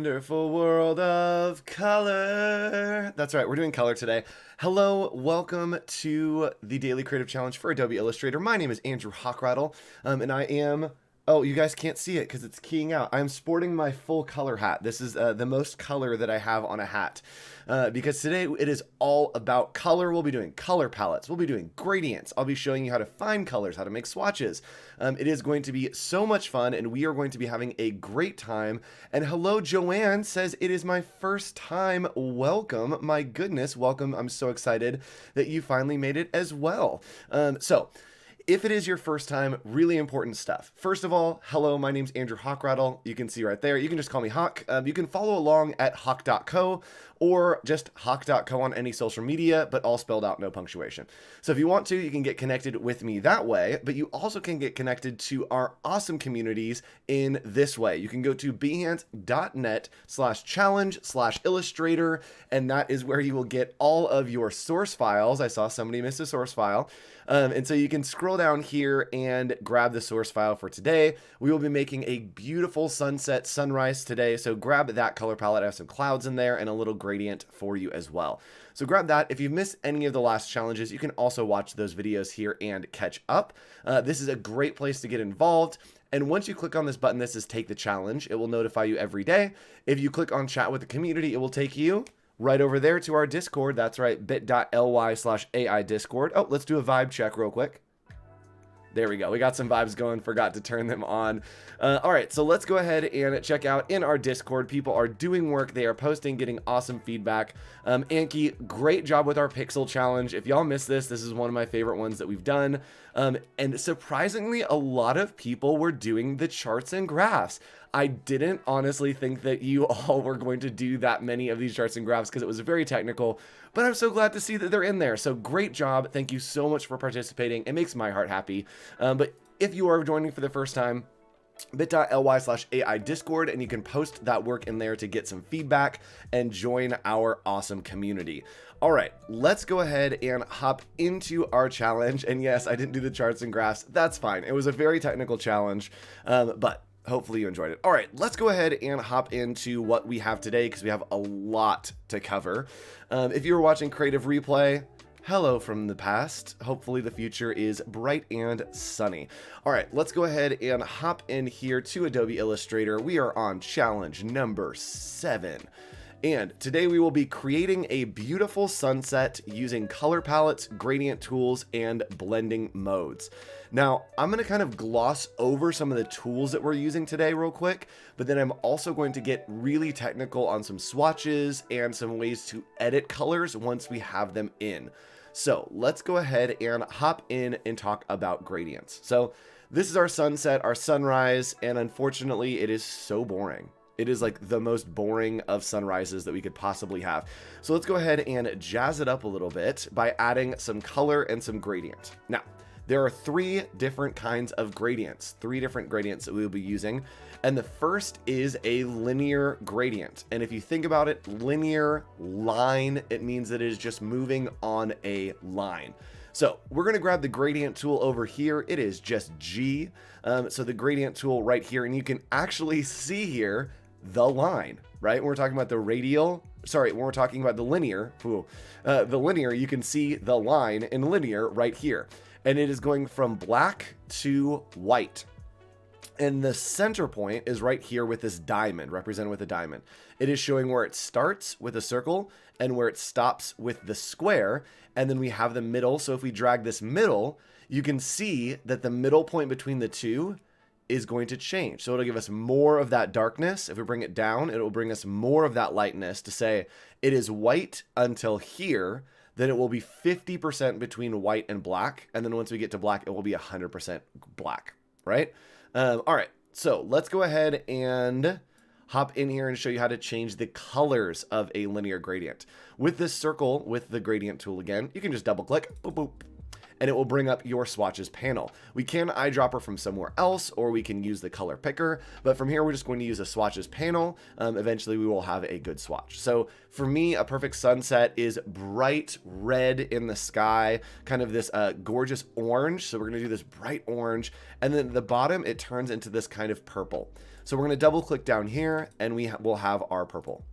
wonderful world of color. That's right, we're doing color today. Hello, welcome to the Daily Creative Challenge for Adobe Illustrator. My name is Andrew Hochradel, and I am... Oh, you guys can't see it because it's keying out. I'm sporting my full color hat. This is the most color that I have on a hat. Because today it is all about color. We'll be doing color palettes. We'll be doing gradients. I'll be showing you how to find colors, how to make swatches. It is going to be so much fun, and we are going to be having a great time. And hello, Joanne says it is my first time. Welcome. My goodness, welcome. I'm so excited that you finally made it as well. If it is your first time, really important stuff. First of all, hello, my name's Andrew Hochradel. You can see right there. You can just call me Hoch. You can follow along at hoch.co or just hoch.co on any social media, but all spelled out, no punctuation. So if you want to, you can get connected with me that way, but you also can get connected to our awesome communities in this way. You can go to behance.net/challenge/illustrator, and that is where you will get all of your source files. I saw somebody miss a source file. And so you can scroll down here and grab the source file for today. We will be making a beautiful sunset sunrise today. So grab that color palette. I have some clouds in there and a little gradient for you as well. So grab that. If you've missed any of the last challenges, you can also watch those videos here and catch up. This is a great place to get involved. And once you click on this button, this is Take the Challenge. It will notify you every day. If you click on Chat with the Community, it will take you right over there to our Discord. That's right, bit.ly/AI Discord. Oh, let's do a vibe check real quick. There we go. We got some vibes going. Forgot to turn them on. All right, so let's go ahead and check out in our Discord. People are doing work. They are posting, getting awesome feedback. Anki, great job with our pixel challenge. If y'all missed this, this is one of my favorite ones that we've done. And surprisingly, a lot of people were doing the charts and graphs. I didn't honestly think that you all were going to do that many of these charts and graphs because it was very technical, but I'm so glad to see that they're in there. So great job. Thank you so much for participating. It makes my heart happy. But if you are joining for the first time, bit.ly/AI Discord, and you can post that work in there to get some feedback and join our awesome community. All right, let's go ahead and hop into our challenge. And yes, I didn't do the charts and graphs. That's fine. It was a very technical challenge, but hopefully you enjoyed it. All right, let's go ahead and hop into what we have today because we have a lot to cover. If you were watching Creative Replay, hello from the past. Hopefully the future is bright and sunny. All right, let's go ahead and hop in here to Adobe Illustrator. We are on challenge number 7. And today we will be creating a beautiful sunset using color palettes, gradient tools, and blending modes. Now, I'm going to kind of gloss over some of the tools that we're using today real quick, but then I'm also going to get really technical on some swatches and some ways to edit colors once we have them in. So let's go ahead and hop in and talk about gradients. So this is our sunset, our sunrise, and unfortunately it is so boring. It is like the most boring of sunrises that we could possibly have. So let's go ahead and jazz it up a little bit by adding some color and some gradient. Now, there are 3 different kinds of gradients, 3 different gradients that we will be using. And the first is a linear gradient. And if you think about it, linear line, it means that it is just moving on a line. So we're going to grab the gradient tool over here. It is just G. So the gradient tool right here, and you can actually see here the line, right? When we're talking about the radial, sorry, when we're talking about the linear, you can see the line in linear right here. And it is going from black to white. And the center point is right here with this diamond, represented with a diamond. It is showing where it starts with a circle and where it stops with the square. And then we have the middle. So if we drag this middle, you can see that the middle point between the two is going to change. So it'll give us more of that darkness. If we bring it down, it will bring us more of that lightness to say it is white until here. Then it will be 50% between white and black. And then once we get to black, it will be 100% black, right? All right, so let's go ahead and hop in here and show you how to change the colors of a linear gradient. With this circle, with the gradient tool again, you can just double click, boop, boop, and it will bring up your swatches panel. We can eyedropper from somewhere else, or we can use the color picker, but from here we're just going to use a swatches panel. Eventually we will have a good swatch. So for me, a perfect sunset is bright red in the sky, kind of this gorgeous orange. So we're going to do this bright orange, and then at the bottom it turns into this kind of purple. So we're going to double click down here and we will have our purple.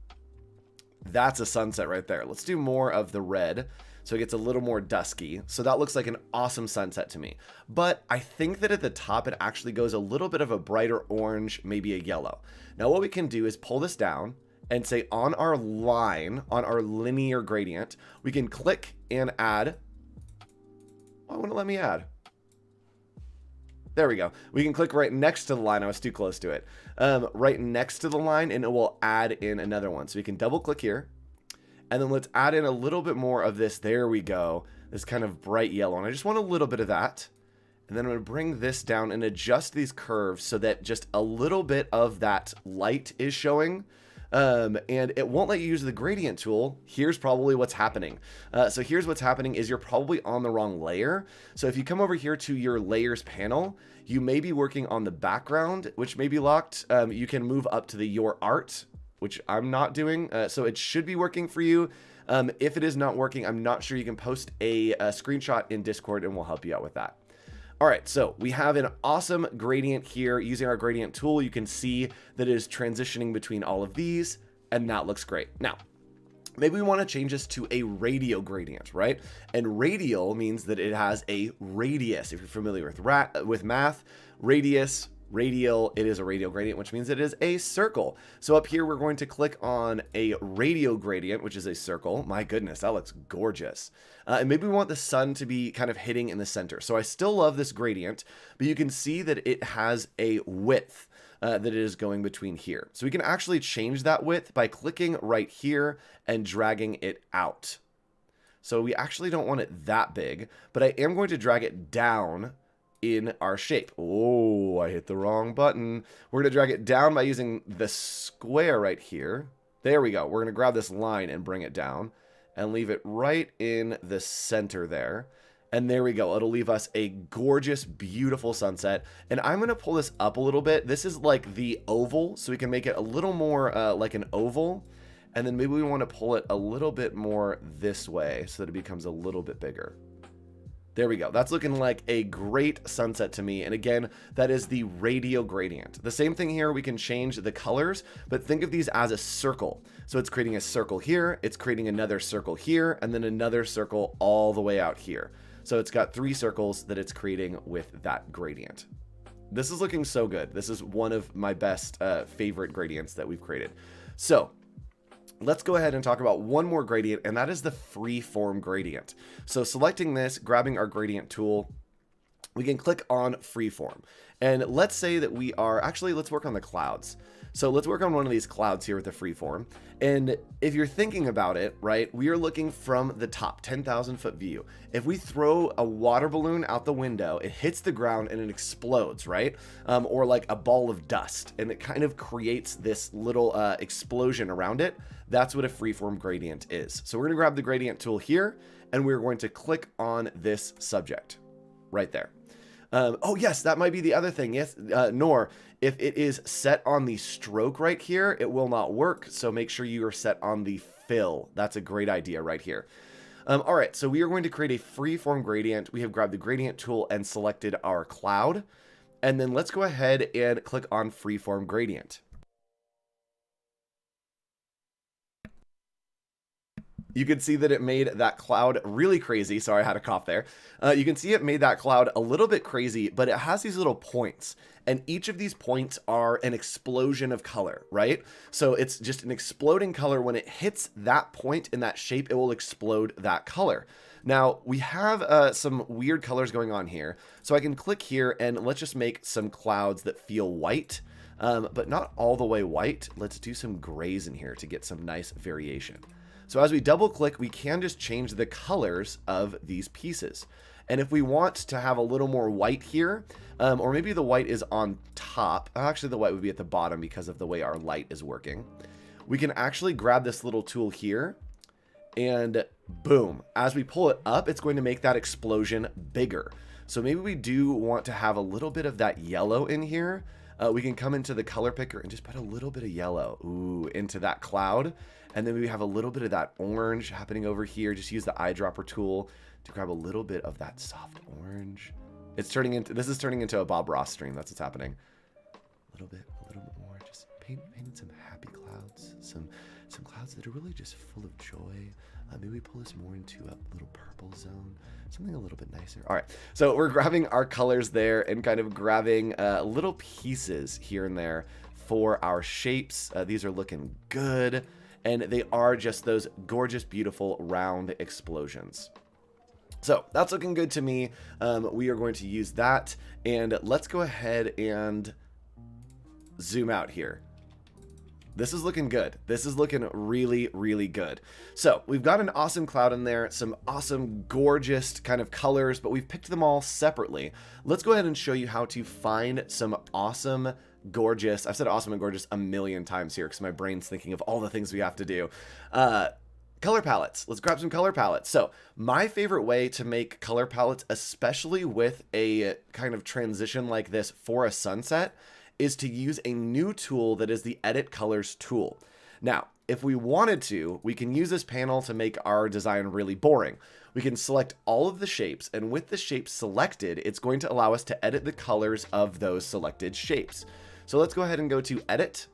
That's a sunset right there. Let's do more of the red so it gets a little more dusky. So that looks like an awesome sunset to me. But I think that at the top it actually goes a little bit of a brighter orange, maybe a yellow. Now what we can do is pull this down and say on our line, on our linear gradient, we can click and add. Why wouldn't it let me add? There we go. We can click right next to the line. I was too close to it. Right next to the line, and it will add in another one. So we can double click here, and then let's add in a little bit more of this. There we go. This kind of bright yellow, and I just want a little bit of that. And then I'm going to bring this down and adjust these curves so that just a little bit of that light is showing. And it won't let you use the gradient tool. Here's probably what's happening. So here's what's happening is you're probably on the wrong layer. So if you come over here to your layers panel, you may be working on the background, which may be locked. You can move up to the your art, which I'm not doing. So it should be working for you. If it is not working, I'm not sure. You can post a screenshot in Discord and we'll help you out with that. All right, so we have an awesome gradient here. Using our gradient tool, you can see that it is transitioning between all of these, and that looks great. Now, maybe we want to change this to a radial gradient, right? And radial means that it has a radius. If you're familiar with math, radius, radial, it is a radial gradient, which means it is a circle. So up here, we're going to click on a radial gradient, which is a circle. My goodness, that looks gorgeous. And maybe we want the sun to be kind of hitting in the center. So I still love this gradient, but you can see that it has a width that it is going between here. So we can actually change that width by clicking right here and dragging it out. So we actually don't want it that big, but I am going to drag it down in our shape. Oh, I hit the wrong button. We're going to drag it down by using the square right here. There we go. We're going to grab this line and bring it down and leave it right in the center there. And there we go. It'll leave us a gorgeous, beautiful sunset. And I'm going to pull this up a little bit. This is like the oval, so we can make it a little more like an oval. And then maybe we want to pull it a little bit more this way so that it becomes a little bit bigger. There we go. That's looking like a great sunset to me. And again, that is the radial gradient. The same thing here, we can change the colors, but think of these as a circle. So it's creating a circle here, it's creating another circle here, and then another circle all the way out here. So it's got 3 circles that it's creating with that gradient. This is looking so good. This is one of my best favorite gradients that we've created. So let's go ahead and talk about one more gradient, and that is the Freeform Gradient. So selecting this, grabbing our gradient tool, we can click on Freeform. And let's say that we are, actually, let's work on the clouds. So let's work on one of these clouds here with the Freeform. And if you're thinking about it, right, we are looking from the top, 10,000 foot view. If we throw a water balloon out the window, it hits the ground and it explodes, right? Or like a ball of dust, and it kind of creates this little explosion around it. That's what a Freeform Gradient is. So we're gonna grab the gradient tool here, and we're going to click on this subject right there. Oh yes, that might be the other thing. Yes, nor if it is set on the stroke right here, it will not work. So make sure you are set on the fill. That's a great idea right here. All right, so we are going to create a freeform gradient. We have grabbed the gradient tool and selected our cloud. And then let's go ahead and click on freeform gradient. You can see that it made that cloud really crazy. Sorry, I had a cough there. You can see it made that cloud a little bit crazy, but it has these little points, and each of these points are an explosion of color, right? So it's just an exploding color. When it hits that point in that shape, it will explode that color. Now, we have some weird colors going on here. So I can click here, and let's just make some clouds that feel white, but not all the way white. Let's do some grays in here to get some nice variation. So as we double click, we can just change the colors of these pieces. And if we want to have a little more white here, or maybe the white is on top, actually the white would be at the bottom because of the way our light is working. We can actually grab this little tool here and boom, as we pull it up, it's going to make that explosion bigger. So maybe we do want to have a little bit of that yellow in here. We can come into the color picker and just put a little bit of yellow into that cloud. And then we have a little bit of that orange happening over here. Just use the eyedropper tool to grab a little bit of that soft orange. This is turning into a Bob Ross stream. That's what's happening. A little bit more. Just painting some happy clouds. Some clouds that are really just full of joy. Maybe we pull this more into a little purple zone, something a little bit nicer. All right, so we're grabbing our colors there and kind of grabbing little pieces here and there for our shapes. These are looking good, and they are just those gorgeous, beautiful, round explosions. So that's looking good to me. We are going to use that, and let's go ahead and zoom out here. This is looking good. This is looking really, really good. So we've got an awesome cloud in there, some awesome, gorgeous kind of colors, but we've picked them all separately. Let's go ahead and show you how to find some awesome, gorgeous, I've said awesome and gorgeous a million times here because my brain's thinking of all the things we have to do. Color palettes. Let's grab some color palettes. So my favorite way to make color palettes, especially with a kind of transition like this for a sunset, is to use a new tool that is the Edit Colors tool. Now, if we wanted to, we can use this panel to make our design really boring. We can select all of the shapes, and with the shapes selected, it's going to allow us to edit the colors of those selected shapes. So let's go ahead and go to Edit,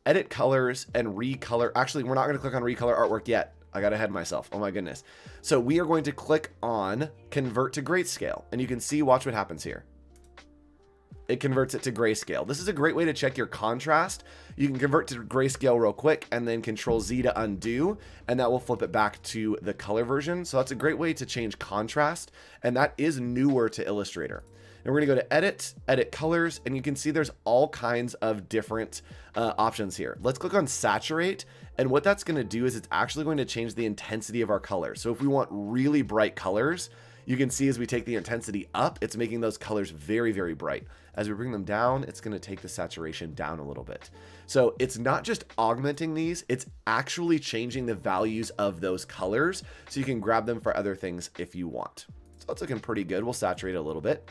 Edit Colors, and Recolor. Actually, we're not going to click on Recolor Artwork yet. I got ahead of myself. Oh my goodness. So we are going to click on Convert to Grayscale, and you can see, watch what happens here. It converts it to grayscale. This is a great way to check your contrast. You can convert to grayscale real quick and then Control Z to undo, and that will flip it back to the color version. So that's a great way to change contrast, and that is newer to Illustrator. And we're gonna go to Edit, Edit Colors, and you can see there's all kinds of different options here. Let's click on Saturate, and what that's gonna do is it's actually going to change the intensity of our colors. So if we want really bright colors, you can see as we take the intensity up, it's making those colors very, very bright. As we bring them down, it's going to take the saturation down a little bit. So it's not just augmenting these, it's actually changing the values of those colors so you can grab them for other things if you want. So that's looking pretty good. We'll saturate it a little bit.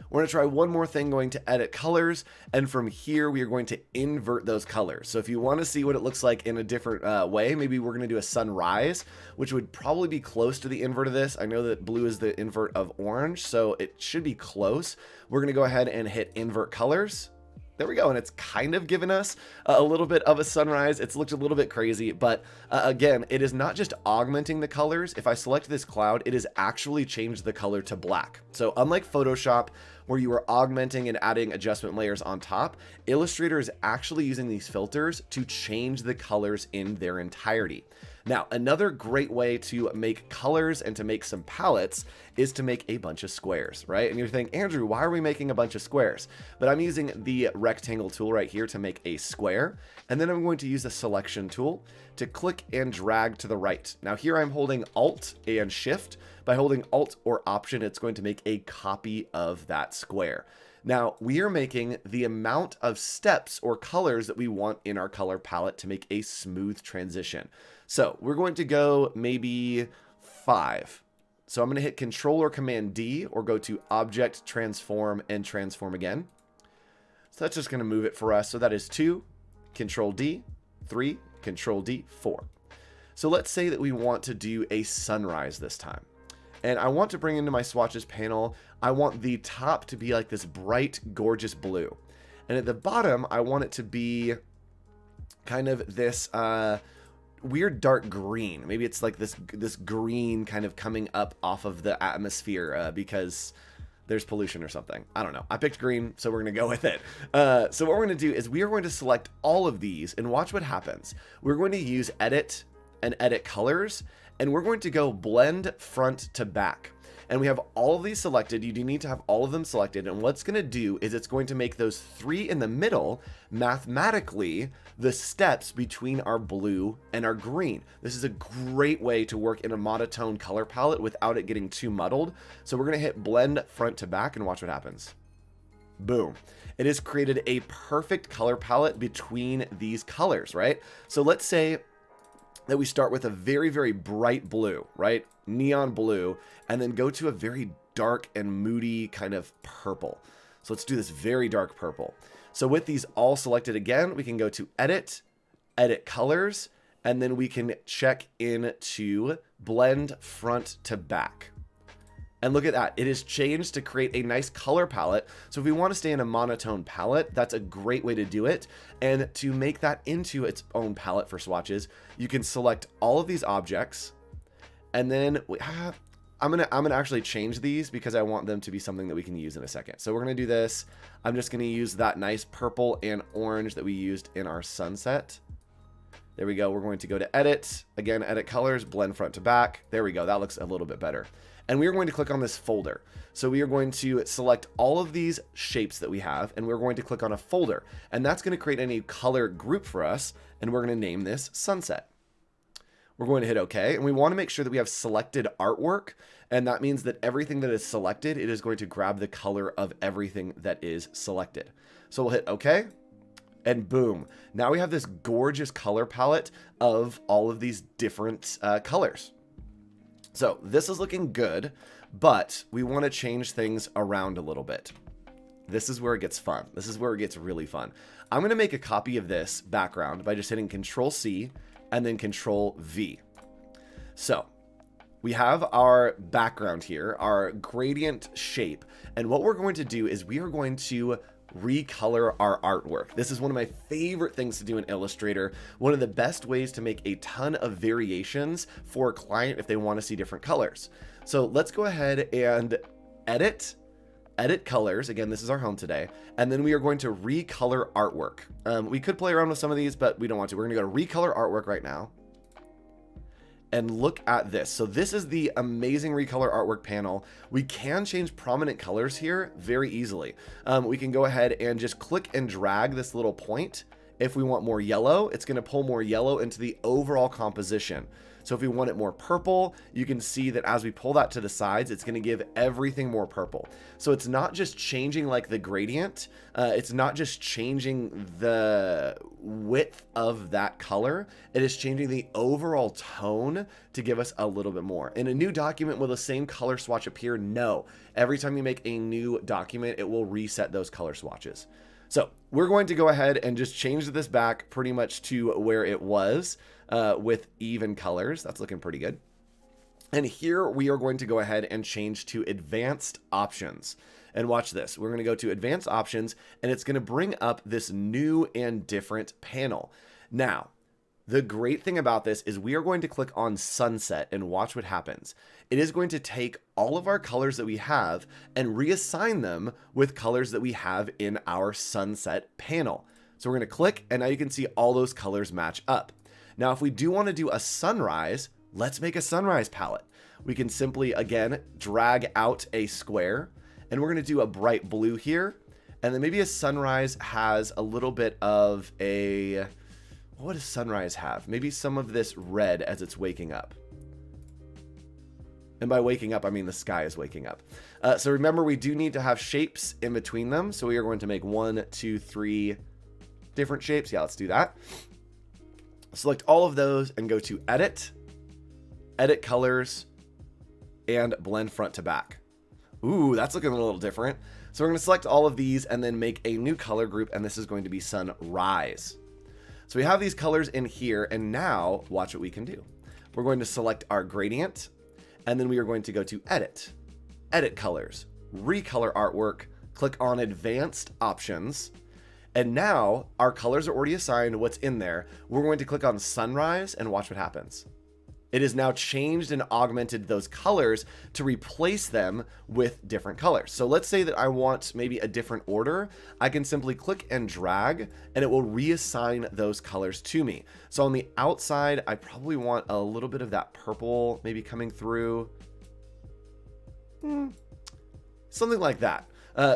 We're going to try one more thing, going to Edit Colors, and from here we are going to invert those colors. So if you want to see what it looks like in a different way, maybe we're going to do a sunrise, which would probably be close to the invert of this. I know that blue is the invert of orange, so it should be close. We're going to go ahead and hit Invert Colors. There we go, and it's kind of given us a little bit of a sunrise. It's looked a little bit crazy, but again, it is not just augmenting the colors. If I select this cloud, it has actually changed the color to black. So unlike Photoshop, where you are augmenting and adding adjustment layers on top, Illustrator is actually using these filters to change the colors in their entirety. Now, another great way to make colors and to make some palettes is to make a bunch of squares, right? And you're thinking, Andrew, why are we making a bunch of squares? But I'm using the rectangle tool right here to make a square. And then I'm going to use the selection tool to click and drag to the right. Now here I'm holding Alt and Shift. By holding Alt or Option, it's going to make a copy of that square. Now we are making the amount of steps or colors that we want in our color palette to make a smooth transition. So we're going to go maybe 5. So I'm going to hit Control or Command D, or go to Object, Transform, and Transform again. So that's just going to move it for us. So that is 2, Control D, 3, Control D, 4. So let's say that we want to do a sunrise this time. And I want to bring into my swatches panel, I want the top to be like this bright, gorgeous blue. And at the bottom, I want it to be kind of this weird dark green. Maybe it's like this green kind of coming up off of the atmosphere because there's pollution or something. I don't know. I picked green, so we're going to go with it. So what we're going to do is we are going to select all of these and watch what happens. We're going to use Edit and Edit Colors, and we're going to go Blend Front to Back. And we have all of these selected. You do need to have all of them selected. And what's going to do is it's going to make those 3 in the middle mathematically the steps between our blue and our green. This is a great way to work in a monotone color palette without it getting too muddled. So we're going to hit Blend Front to Back and watch what happens. Boom. It has created a perfect color palette between these colors, right? So let's say that we start with a very, very bright blue, right? Neon blue, and then go to a very dark and moody kind of purple. So let's do this very dark purple. So with these all selected again, we can go to Edit, Edit Colors, and then we can check into Blend Front to Back. And look at that, it is changed to create a nice color palette. So if we want to stay in a monotone palette, that's a great way to do it. And to make that into its own palette for swatches, you can select all of these objects, and then I'm gonna actually change these because I want them to be something that we can use in a second. So we're gonna do this. I'm just gonna use that nice purple and orange that we used in our sunset. There we go. We're going to go to Edit, again, Edit Colors, Blend Front to Back. There we go. That looks a little bit better. And we are going to click on this folder. So we are going to select all of these shapes that we have, and we're going to click on a folder. And that's going to create a new color group for us, and we're going to name this Sunset. We're going to hit OK, and we want to make sure that we have selected artwork, and that means that everything that is selected, it is going to grab the color of everything that is selected. So we'll hit OK, and boom. Now we have this gorgeous color palette of all of these different colors. So this is looking good, but we want to change things around a little bit. This is where it gets fun. This is where it gets really fun. I'm going to make a copy of this background by just hitting Control-C and then Control-V. So we have our background here, our gradient shape. And what we're going to do is we are going to recolor our artwork. This is one of my favorite things to do in Illustrator. One of the best ways to make a ton of variations for a client if they want to see different colors. So let's go ahead and edit colors. Again, this is our home today. And then we are going to recolor artwork. We could play around with some of these, but we don't want to. We're going to go to recolor artwork right now. And look at this. So this is the amazing Recolor Artwork panel. We can change prominent colors here very easily. We can go ahead and just click and drag this little point. If we want more yellow, it's going to pull more yellow into the overall composition. So if we want it more purple, you can see that as we pull that to the sides, it's going to give everything more purple. So it's not just changing like the gradient. It's not just changing the width of that color. It is changing the overall tone to give us a little bit more. In a new document, will the same color swatch appear? No. Every time you make a new document, it will reset those color swatches. So we're going to go ahead and just change this back pretty much to where it was with even colors. That's looking pretty good. And here we are going to go ahead and change to advanced options. And watch this. We're going to go to advanced options, and it's going to bring up this new and different panel. Now, the great thing about this is we are going to click on sunset and watch what happens. It is going to take all of our colors that we have and reassign them with colors that we have in our sunset panel. So we're going to click, and now you can see all those colors match up. Now, if we do want to do a sunrise, let's make a sunrise palette. We can simply, again, drag out a square, and we're going to do a bright blue here. And then maybe a sunrise has a little bit of a... What does sunrise have? Maybe some of this red as it's waking up. And by waking up, I mean the sky is waking up. So remember, we do need to have shapes in between them. So we are going to make 1, 2, 3 different shapes. Yeah, let's do that. Select all of those and go to Edit, Edit Colors, and Blend Front to Back. Ooh, that's looking a little different. So we're going to select all of these and then make a new color group, and this is going to be Sunrise. So we have these colors in here, and now watch what we can do. We're going to select our gradient, and then we are going to go to Edit, Edit Colors, Recolor Artwork, click on Advanced Options, and now our colors are already assigned what's in there. We're going to click on Sunrise and watch what happens. It has now changed and augmented those colors to replace them with different colors. So let's say that I want maybe a different order. I can simply click and drag, and it will reassign those colors to me. So on the outside, I probably want a little bit of that purple maybe coming through. Something like that.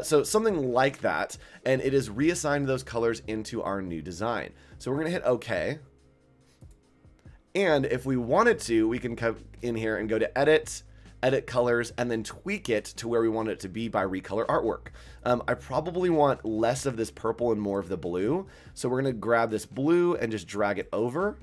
So something like that, and it is reassigned those colors into our new design. So we're going to hit OK. And if we wanted to, we can come in here and go to Edit, Edit Colors, and then tweak it to where we want it to be by Recolor Artwork. I probably want less of this purple and more of the blue. So we're going to grab this blue and just drag it over.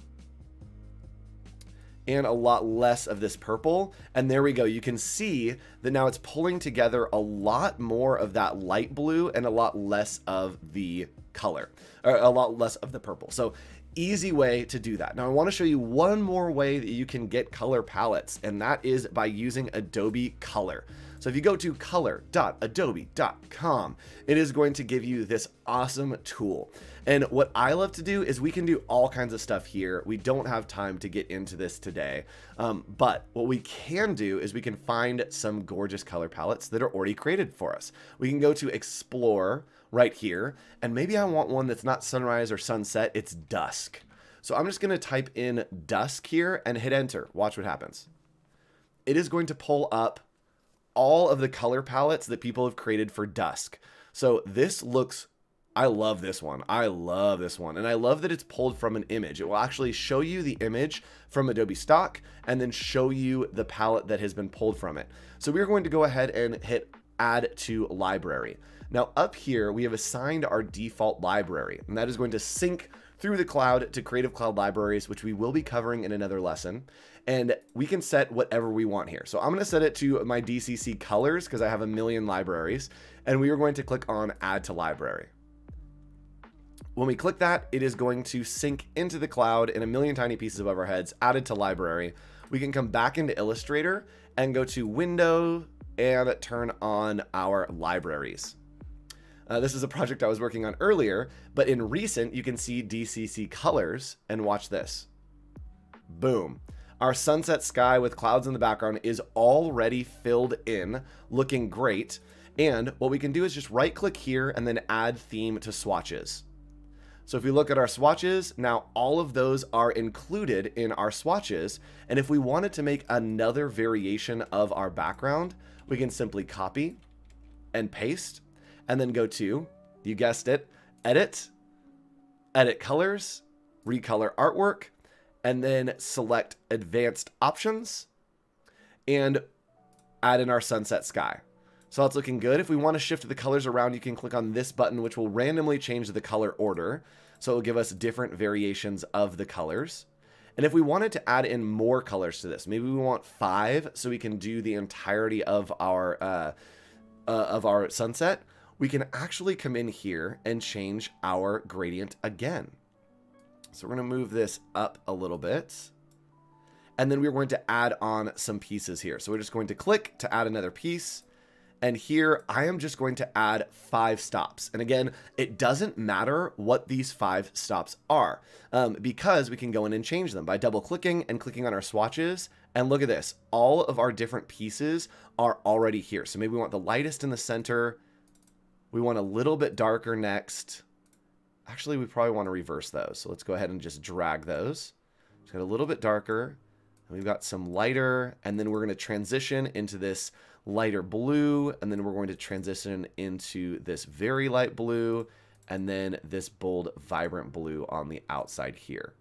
and a lot less of this purple. And there we go. You can see that now it's pulling together a lot more of that light blue and a lot less of the color, or a lot less of the purple. So easy way to do that. Now I want to show you one more way that you can get color palettes, and that is by using Adobe Color. So if you go to color.adobe.com, it is going to give you this awesome tool. And what I love to do is we can do all kinds of stuff here. We don't have time to get into this today. But what we can do is we can find some gorgeous color palettes that are already created for us. We can go to Explore right here, and maybe I want one that's not sunrise or sunset, it's dusk. So I'm just going to type in dusk here and hit enter. Watch what happens. It is going to pull up all of the color palettes that people have created for dusk. So this looks, I love this one. I love this one. And I love that it's pulled from an image. It will actually show you the image from Adobe stock and then show you the palette that has been pulled from it. So we're going to go ahead and hit add to library. Now up here, we have assigned our default library, and that is going to sync through the cloud to Creative Cloud libraries, which we will be covering in another lesson. And we can set whatever we want here. So I'm going to set it to my DCC colors because I have a million libraries, and we are going to click on add to library. When we click that, it is going to sync into the cloud in a million tiny pieces above our heads, added to library. We can come back into Illustrator and go to Window and turn on our libraries. This is a project I was working on earlier, but in recent, you can see DCC colors and watch this. Boom. Our sunset sky with clouds in the background is already filled in, looking great. And what we can do is just right click here and then add theme to swatches. So if we look at our swatches, now all of those are included in our swatches. And if we wanted to make another variation of our background, we can simply copy and paste and then go to, you guessed it, edit colors, recolor artwork, and then select advanced options and add in our sunset sky. So that's looking good. If we want to shift the colors around, you can click on this button, which will randomly change the color order. So it will give us different variations of the colors. And if we wanted to add in more colors to this, maybe we want 5 so we can do the entirety of our sunset, we can actually come in here and change our gradient again. So we're going to move this up a little bit. And then we're going to add on some pieces here. So we're just going to click to add another piece. And here I am just going to add 5 stops. And again, it doesn't matter what these 5 stops are because we can go in and change them by double clicking and clicking on our swatches. And look at this. All of our different pieces are already here. So maybe we want the lightest in the center. We want a little bit darker next. Actually, we probably want to reverse those. So let's go ahead and just drag those. Just got a little bit darker. And we've got some lighter. And then we're going to transition into this lighter blue. And then we're going to transition into this very light blue. And then this bold, vibrant blue on the outside here.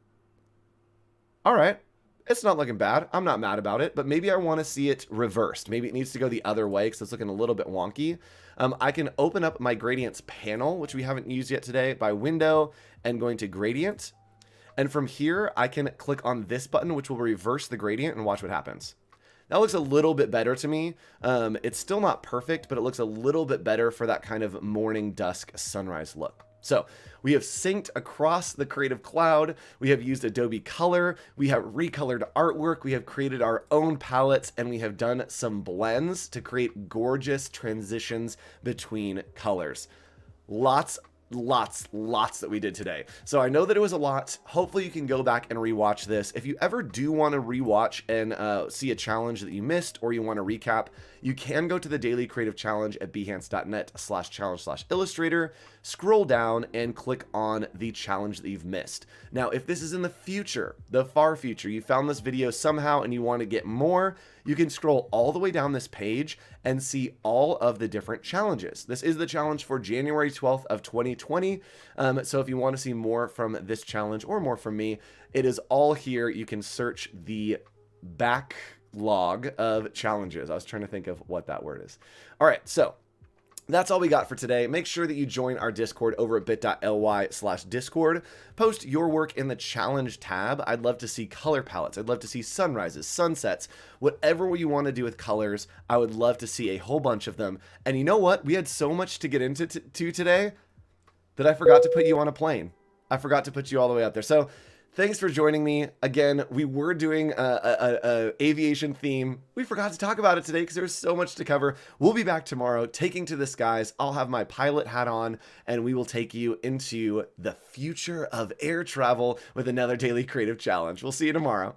All right. It's not looking bad. I'm not mad about it, but maybe I want to see it reversed. Maybe it needs to go the other way because it's looking a little bit wonky. I can open up my gradients panel, which we haven't used yet today, by window and going to gradient. And from here, I can click on this button, which will reverse the gradient, and watch what happens. That looks a little bit better to me. It's still not perfect, but it looks a little bit better for that kind of morning, dusk, sunrise look. So we have synced across the Creative Cloud. We have used Adobe Color. We have recolored artwork. We have created our own palettes, and we have done some blends to create gorgeous transitions between colors. Lots that we did today. So I know that it was a lot. Hopefully you can go back and rewatch this. If you ever do want to rewatch and see a challenge that you missed, or you want to recap, you can go to the daily creative challenge at behance.net/challenge/illustrator, scroll down and click on the challenge that you've missed. Now, if this is in the future, the far future, you found this video somehow and you want to get more, you can scroll all the way down this page and see all of the different challenges. This is the challenge for January 12th of 2020. So if you want to see more from this challenge or more from me, it is all here. You can search the backlog of challenges. I was trying to think of what that word is. All right, so That's all we got for today. Make sure that you join our Discord over at bit.ly/discord. Post your work in the challenge tab. I'd love to see color palettes. I'd love to see sunrises, sunsets, whatever you want to do with colors. I would love to see a whole bunch of them. And you know what? We had so much to get into today that I forgot to put you on a plane. I forgot to put you all the way up there. So thanks for joining me. Again, we were doing a aviation theme. We forgot to talk about it today because there's so much to cover. We'll be back tomorrow, taking to the skies. I'll have my pilot hat on, and we will take you into the future of air travel with another daily creative challenge. We'll see you tomorrow.